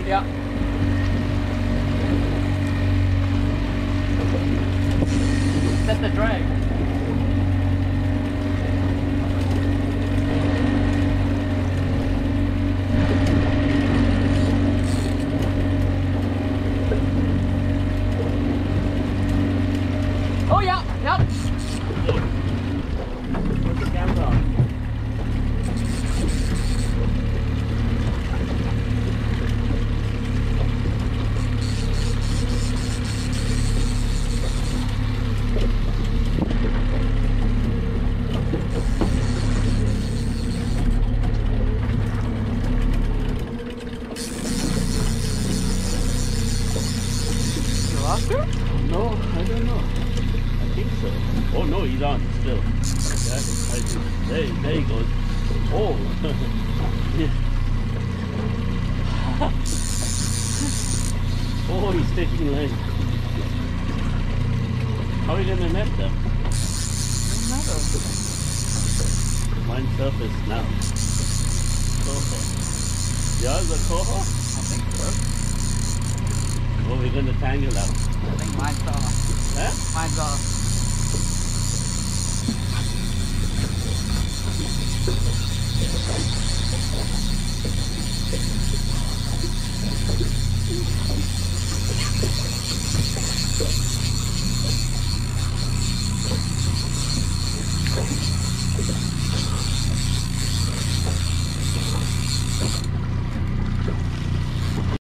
Yeah. Set the drag. Oh yeah, yep. Put the camera on. You lost her? No, I don't know. I think so. Oh no, he's on still. Yeah, I do. There he goes. Oh. Oh, he's taking leg. How are you gonna net them? Mine surface now. Coho. Yours a coho? I think so. Oh, we're gonna tangle out. I think mine's off. Huh? Mine's off.